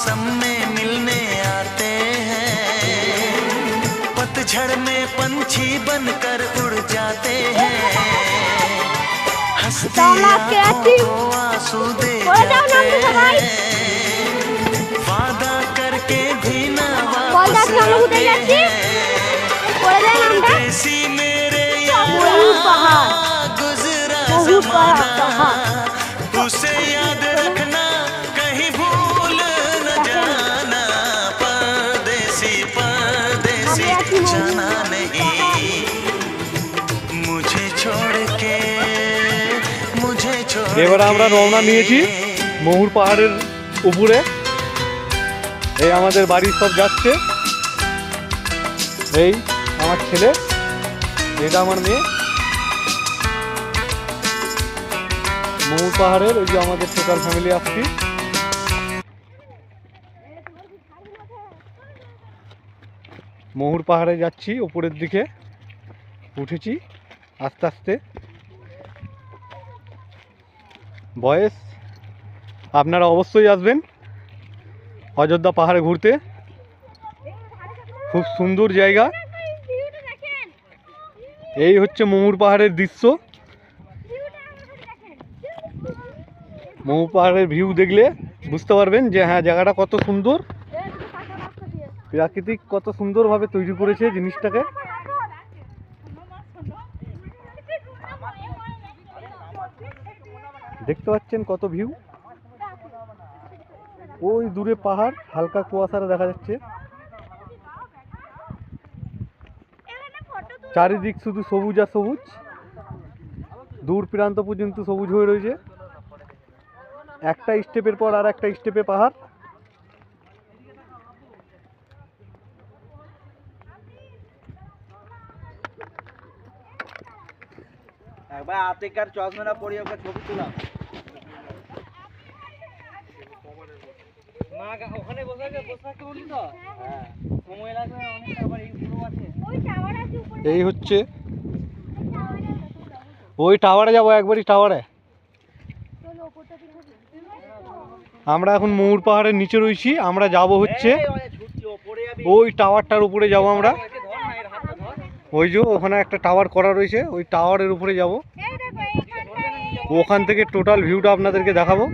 मौसम में मिलने आते हैं, पतझड़ में पंछी बनकर उड़ जाते हैं, हंसती आंखों को आंसू दे जाते हैं, वादा करके भी ना वापस आते हैं, परदेसी मेरे यारा गुजरा ज़माना, उसे याद रखना कहीं भूल न जाना, परदेसी परदेसी जाना नहीं, मुझे छोड़ के मुझे छोड़ के। এবারে আমরা রওনা নিয়েছি মহুর পাহাড়ের উপরে। এই আমাদের বাড়ির সব যাচ্ছে, এই আমার ছেলে, এটা আমার মেয়ে। মহুর পাহাড়ের এই যে আমাদের টোটাল ফ্যামিলি আসছি। মহুর পাহাড়ে যাচ্ছি, উপরের দিকে উঠেছি আস্তে আস্তে। বয়েস আপনারা অবশ্যই আসবেন অযোধ্যা পাহাড়ে ঘুরতে, খুব সুন্দর জায়গা। এই হচ্ছে মহুর পাহাড়ের দৃশ্য। মহুর পাহাড়ের ভিউ দেখলে বুঝতে পারবেন যে হ্যাঁ জায়গাটা কত সুন্দর, প্রাকৃতিক কত সুন্দরভাবে তৈরি করেছে জিনিসটাকে। দেখতে পাচ্ছেন কত ভিউ, ওই দূরে পাহাড়, হালকা কুয়াশাটা দেখা যাচ্ছে, চারিদিক শুধু সবুজ আর সবুজ, দূর প্রান্ত পর্যন্ত সবুজ হয়ে রয়েছে, একটা স্টেপের পর আর একটা স্টেপে পাহাড়। একবার আতিকার চশমাটা পরে ওকে ছবি তুলাম। মা ওখানে বসে থাকতে বলি তো, হ্যাঁ সময় লাগবে অনেক। আবার এই পুরো আছে, ওই টাওয়ার আছে উপরে। এই হচ্ছে ওই টাওয়ারে যাবো, একবারই টাওয়ারে। আমরা এখন মহুর পাহাড়ের নিচে রয়েছি, আমরা যাব হচ্ছে ওই টাওয়ারটার উপরে যাব আমরা। ওই যে ওখানে একটা টাওয়ার করা রয়েছে, ওই টাওয়ারের উপরে যাব, ওখান থেকে টোটাল ভিউটা আপনাদেরকে দেখাবো।